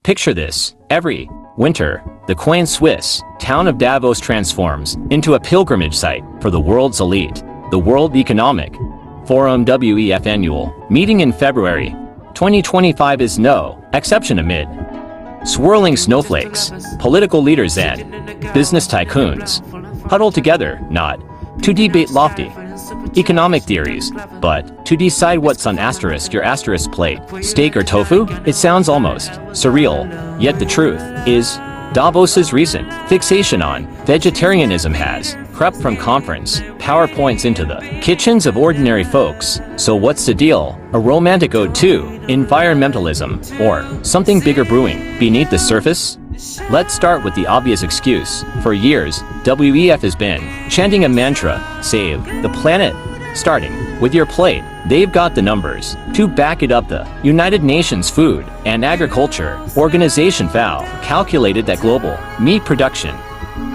Picture this. Every winter, the quaint Swiss town of Davos transforms into a pilgrimage site for the world's elite. The World Economic Forum WEF annual meeting in February 2025 is no exception amid swirling snowflakes, political leaders and business tycoons huddle together not to debate lofty economic theories, but to decide what's on your asterisk plate, steak or tofu? It sounds almost surreal, yet the truth is Davos's recent fixation on vegetarianism has crept from conference PowerPoints into the kitchens of ordinary folks. So what's the deal? A romantic ode to environmentalism, or something bigger brewing beneath the surface? Let's start with the obvious excuse. For years, WEF has been chanting a mantra, save the planet. Starting with your plate, they've got the numbers to back it up. The United Nations Food and Agriculture Organization FAO calculated that global meat production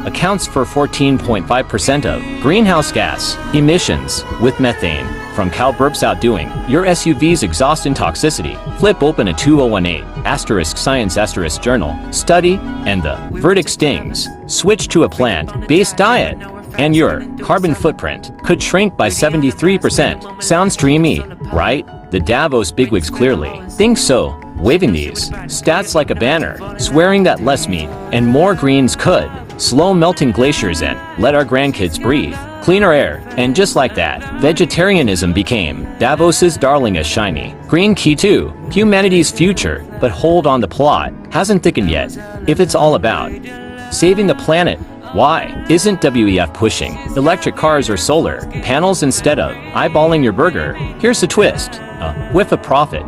accounts for 14.5% of greenhouse gas emissions, with methane from cow burps outdoing your SUV's exhaust and toxicity. Flip open a 2018 Science journal study and the verdict stings. Switch to a plant-based diet and your carbon footprint could shrink by 73%. Sounds dreamy, right? The Davos bigwigs clearly think so, waving these stats like a banner, swearing that less meat and more greens could slow melting glaciers and let our grandkids breathe cleaner air. And just like that, vegetarianism became Davos's darling, a shiny green key to humanity's future. But hold on, the plot hasn't thickened yet. If it's all about saving the planet, why isn't WEF pushing electric cars or solar panels instead of eyeballing your burger? Here's the twist. A whiff of profit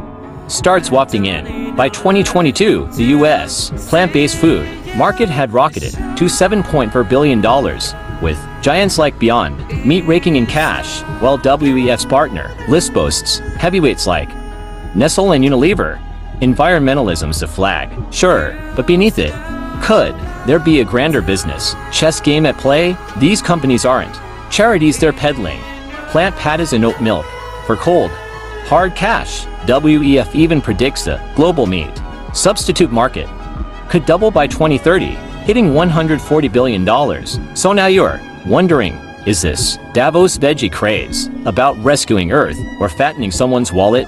starts wafting in. By 2022, the U.S. plant-based food market had rocketed to $7.4 billion, with giants like Beyond Meat raking in cash, while WEF's partner list boasts heavyweights like Nestle and Unilever. Environmentalism's the flag, sure, but beneath it, could there be a grander business chess game at play? These companies aren't charities, they're peddling plant patties and oat milk for cold, hard cash. WEF even predicts the global meat substitute market could double by 2030, hitting $140 billion. So now you're wondering, is this Davos veggie craze about rescuing Earth or fattening someone's wallet?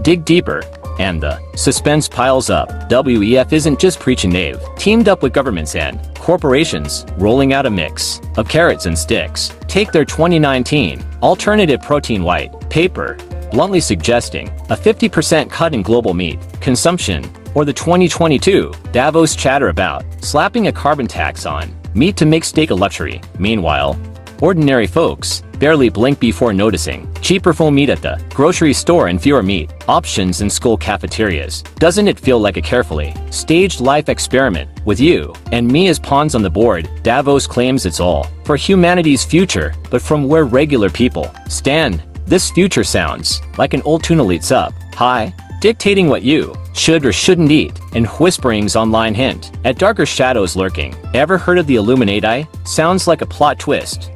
Dig deeper, and the suspense piles up. WEF isn't just preaching, they've teamed up with governments and corporations, rolling out a mix of carrots and sticks. Take their 2019 alternative protein white paper, bluntly suggesting a 50% cut in global meat consumption, or the 2022 Davos chatter about slapping a carbon tax on meat to make steak a luxury. Meanwhile, ordinary folks barely blink before noticing cheaper full meat at the grocery store and fewer meat options in school cafeterias. Doesn't it feel like a carefully staged life experiment with you and me as pawns on the board? Davos claims it's all for humanity's future, but from where regular people stand, this future sounds like an old tuna leads up high, dictating what you should or shouldn't eat, and whisperings online hint at darker shadows lurking. Ever heard of the Illuminati? Sounds like a plot twist.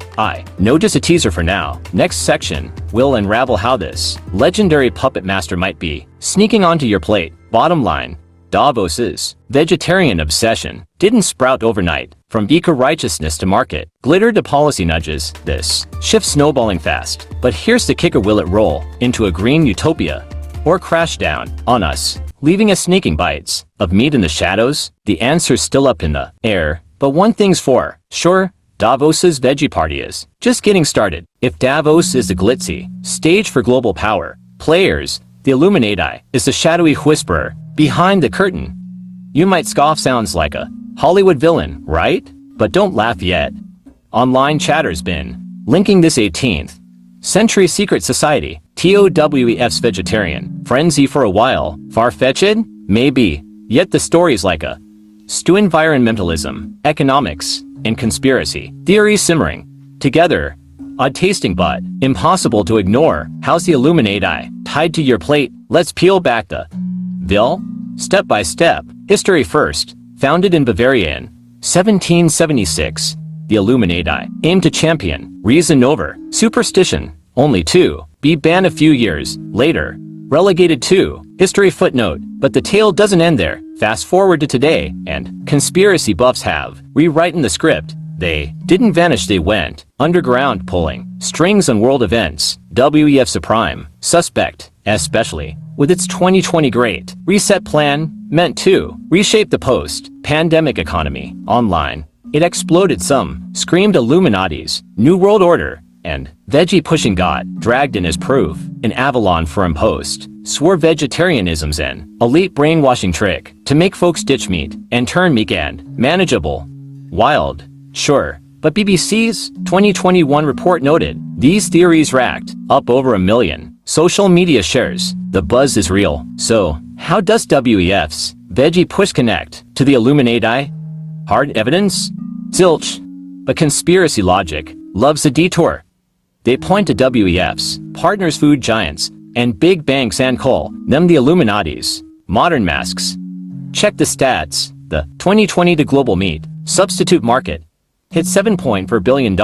No, just a teaser for now. Next section, we'll unravel how this legendary puppet master might be sneaking onto your plate. Bottom line, Davos's vegetarian obsession didn't sprout overnight. From eco-righteousness to market glitter to policy nudges, this shift snowballing fast. But here's the kicker, will it roll into a green utopia or crash down on us, leaving us sneaking bites of meat in the shadows? The answer's still up in the air, but one thing's for sure, Davos's veggie party is just getting started. If Davos is the glitzy stage for global power players, the Illuminati is the shadowy whisperer behind the curtain. You might scoff, sounds like a Hollywood villain, right? But don't laugh yet. Online chatter's been linking this 18th century secret society, TOWEF's vegetarian frenzy for a while. Far-fetched? Maybe. Yet the story's like a stew: environmentalism, economics, and conspiracy theories simmering together. Odd tasting but impossible to ignore. How's the Illuminati tied to your plate? Let's peel back the veil step by step. History first. Founded in Bavaria in 1776, the Illuminati aimed to champion reason over superstition, only to be banned a few years later. Relegated to history footnote. But the tale doesn't end there. Fast forward to today, and conspiracy buffs have rewritten the script. They didn't vanish, they went underground, pulling strings on world events. WEF's a prime suspect, especially with its 2020 Great Reset plan, meant to reshape the post-pandemic economy. Online, it exploded. Some screamed Illuminati's New World Order, and veggie pushing got dragged in as proof. An Avalon Forum post swore vegetarianism's an elite brainwashing trick to make folks ditch meat and turn meek and manageable. Wild, sure, but BBC's 2021 report noted these theories racked up over 1 million social media shares. The buzz is real. So, how does WEF's veggie push connect to the Illuminati? Hard evidence? Zilch. But conspiracy logic loves a detour. They point to WEF's partners, food giants, and big banks, and call them the Illuminati's modern masks. Check the stats. The 2020 to global meat substitute market hit $7.4 billion,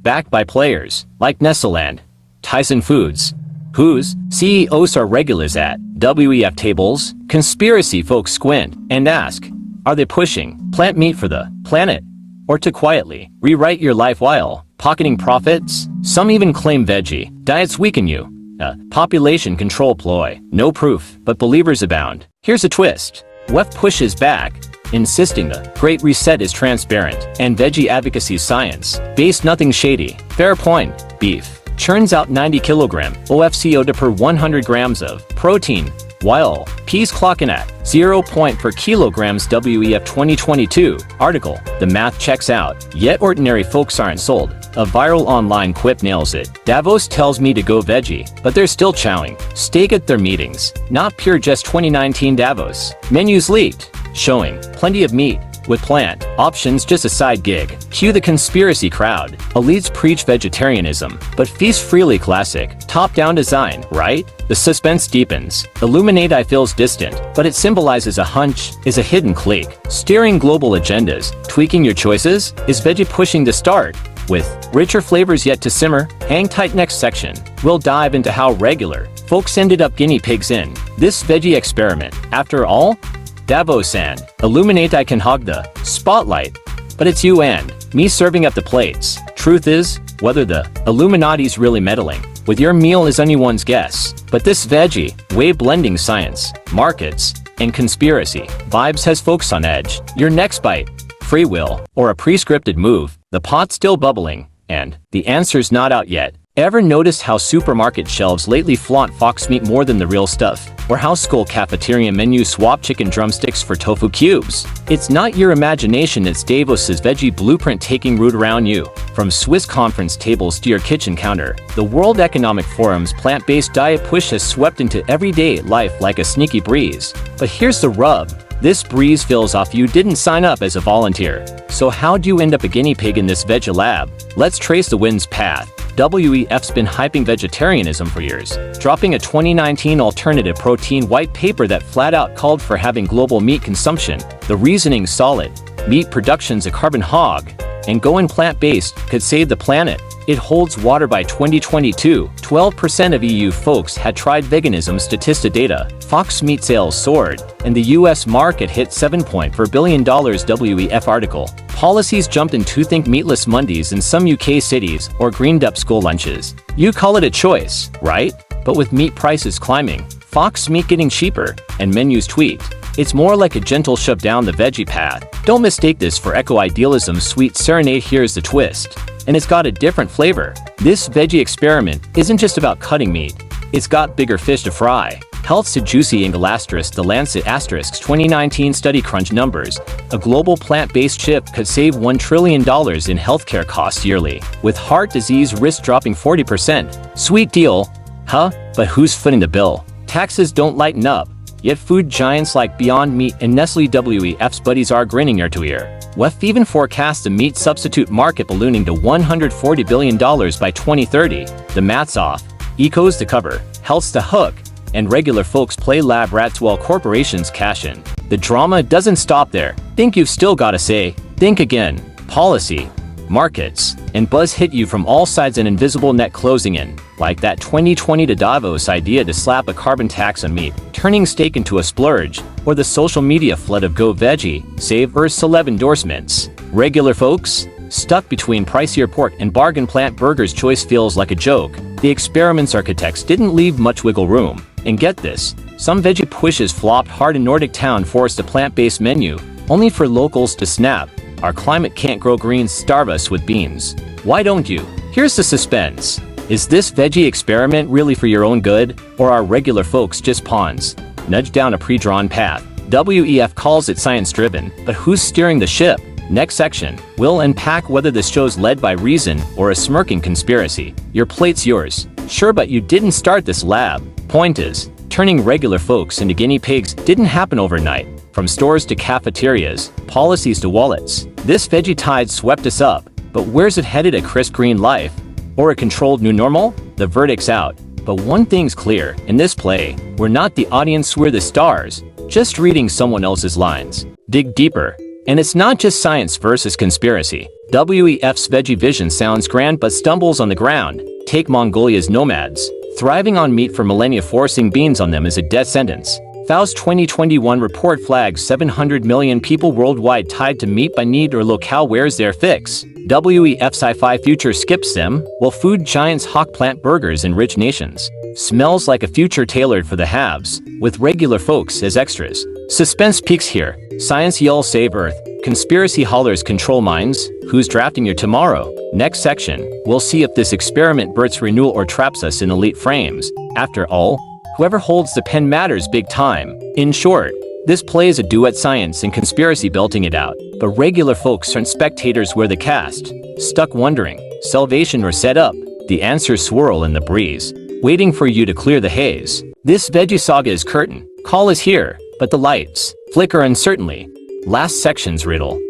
backed by players like Nestle and Tyson Foods, whose CEOs are regulars at WEF tables. Conspiracy folks squint and ask, are they pushing plant meat for the planet, or to quietly rewrite your life while pocketing profits? Some even claim veggie diets weaken you, a population control ploy. No proof, but believers abound. Here's a twist. WEF pushes back, insisting the Great Reset is transparent and veggie advocacy science-based, nothing shady. Fair point. Beef churns out 90 kilogram OFCO per 100 grams of protein, while peas clocking at 0.4 kilograms. WEF 2022 article. The math checks out, yet ordinary folks aren't sold. A viral online quip nails it. Davos tells me to go veggie, but they're still chowing steak at their meetings. Not pure, just 2019 Davos menus leaked, showing plenty of meat with plant options, just a side gig. Cue the conspiracy crowd. Elites preach vegetarianism, but feast freely. Classic top-down design, right? The suspense deepens. Illuminati feels distant, but it symbolizes a hunch, is a hidden clique steering global agendas. Tweaking your choices? Is veggie pushing to start? With richer flavors yet to simmer? Hang tight. Next section, we'll dive into how regular folks ended up guinea pigs in this veggie experiment. After all, Davos and Illuminati can hog the spotlight, but it's you and me serving up the plates. Truth is, whether the Illuminati's really meddling with your meal is anyone's guess. But this veggie way blending science, markets, and conspiracy vibes has folks on edge. Your next bite, free will, or a pre-scripted move? The pot's still bubbling, and the answer's not out yet. Ever noticed how supermarket shelves lately flaunt fox meat more than the real stuff? Or how school cafeteria menus swap chicken drumsticks for tofu cubes? It's not your imagination, it's Davos's veggie blueprint taking root around you. From Swiss conference tables to your kitchen counter, the World Economic Forum's plant-based diet push has swept into everyday life like a sneaky breeze. But here's the rub. This breeze feels off. You didn't sign up as a volunteer. So how do you end up a guinea pig in this veggie lab? Let's trace the wind's path. WEF's been hyping vegetarianism for years, dropping a 2019 alternative protein white paper that flat out called for having global meat consumption. The reasoning's solid. Meat production's a carbon hog, and going plant-based could save the planet. It holds water. By 2022, 12% of EU folks had tried veganism. Statista data. Fox meat sales soared, and the US market hit $7.4 billion. WEF article. Policies jumped into think meatless Mondays in some UK cities, or greened up school lunches. You call it a choice, right? But with meat prices climbing, fox meat getting cheaper, and menus tweaked, it's more like a gentle shove down the veggie path. Don't mistake this for eco-idealism's sweet serenade. Here's the twist, and it's got a different flavor. This veggie experiment isn't just about cutting meat. It's got bigger fish to fry. Health's to juicy angle. The Lancet asterisks 2019 study crunch numbers. A global plant-based chip could save $1 trillion in healthcare costs yearly, with heart disease risk dropping 40%. Sweet deal, huh? But who's footing the bill? Taxes don't lighten up. Yet food giants like Beyond Meat and Nestle WEF's buddies are grinning ear to ear. WEF even forecasts the meat substitute market ballooning to $140 billion by 2030. The math's off. Eco's to cover, health's to hook, and regular folks play lab rats while corporations cash in. The drama doesn't stop there. Think you've still gotta say, think again. Policy, markets, and buzz hit you from all sides, an invisible net closing in, like that 2020 Davos idea to slap a carbon tax on meat, turning steak into a splurge, or the social media flood of Go Veggie, Save Earth celeb endorsements. Regular folks? Stuck between pricier pork and bargain plant burgers, choice feels like a joke. The experiment's architects didn't leave much wiggle room. And get this, some veggie pushes flopped hard. In Nordic town forced a plant-based menu, only for locals to snap. Our climate can't grow greens, starve us with beans. Why don't you? Here's the suspense. Is this veggie experiment really for your own good, or are regular folks just pawns, nudged down a pre-drawn path? WEF calls it science-driven, but who's steering the ship? Next section, we'll unpack whether this show's led by reason or a smirking conspiracy. Your plate's yours. Sure, but you didn't start this lab. Point is, turning regular folks into guinea pigs didn't happen overnight. From stores to cafeterias, policies to wallets, this veggie tide swept us up. But where's it headed? A crisp green life? Or a controlled new normal? The verdict's out. But one thing's clear, in this play, we're not the audience, we're the stars, just reading someone else's lines. Dig deeper. And it's not just science versus conspiracy. WEF's veggie vision sounds grand but stumbles on the ground. Take Mongolia's nomads, thriving on meat for millennia, forcing beans on them is a death sentence. FAO's 2021 report flags 700 million people worldwide tied to meat by need or locale. Where's their fix? WEF sci-fi future skips them, while food giants hawk plant burgers in rich nations. Smells like a future tailored for the haves, with regular folks as extras. Suspense peaks here. Science yells save Earth. Conspiracy hollers control minds. Who's drafting your tomorrow? Next section, we'll see if this experiment births renewal or traps us in elite frames. After all, whoever holds the pen matters big time. In short, this play is a duet, science and conspiracy belting it out. But regular folks aren't spectators, we're the cast. Stuck wondering, salvation or set up? The answers swirl in the breeze, waiting for you to clear the haze. This veggie saga is curtain. Call is here, but the lights flicker uncertainly. Last section's riddle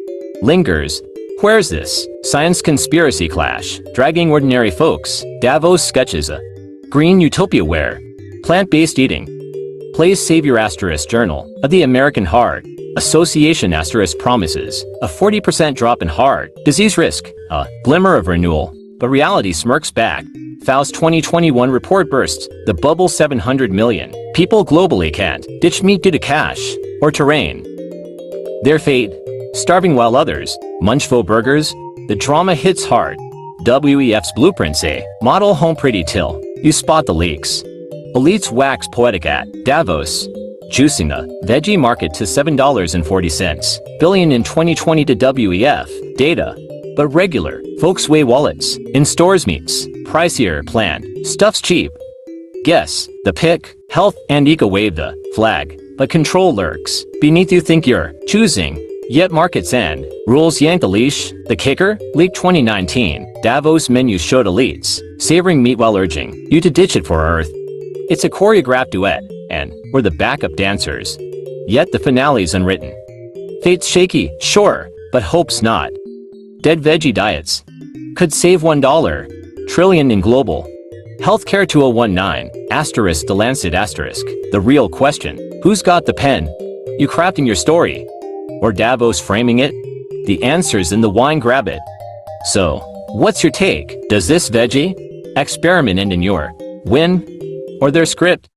lingers. Where's this science conspiracy clash, dragging ordinary folks? Davos sketches a green utopia where plant-based eating plays savior. Journal of the American Heart Association promises a 40% drop in heart disease risk, a glimmer of renewal, but reality smirks back. FAO's 2021 report bursts the bubble. 700 million people globally can't ditch meat due to cash or terrain. Their fate? Starving while others munch faux burgers? The drama hits hard. WEF's blueprints say, model home pretty till you spot the leaks. Elites wax poetic at Davos, juicing the veggie market to $7.40 billion in 2020 to WEF data. But regular folks weigh wallets. In stores, meats pricier, plant stuff's cheap. Guess the pick, health and eco wave the flag, but control lurks beneath you. Think you're choosing, yet markets and rules yank the leash. The kicker? Leaked 2019 Davos menus showed elites savoring meat while urging you to ditch it for Earth. It's a choreographed duet, and we're the backup dancers. Yet the finale's unwritten. Fate's shaky, sure, but hope's not. Dead veggie diets could save $1 trillion in global healthcare. 2019 *, The Lancet *. The real question: who's got the pen? You crafting your story, or Davos framing it? The answer's in the wine, grab it. So, what's your take? Does this veggie experiment end in your win or their script?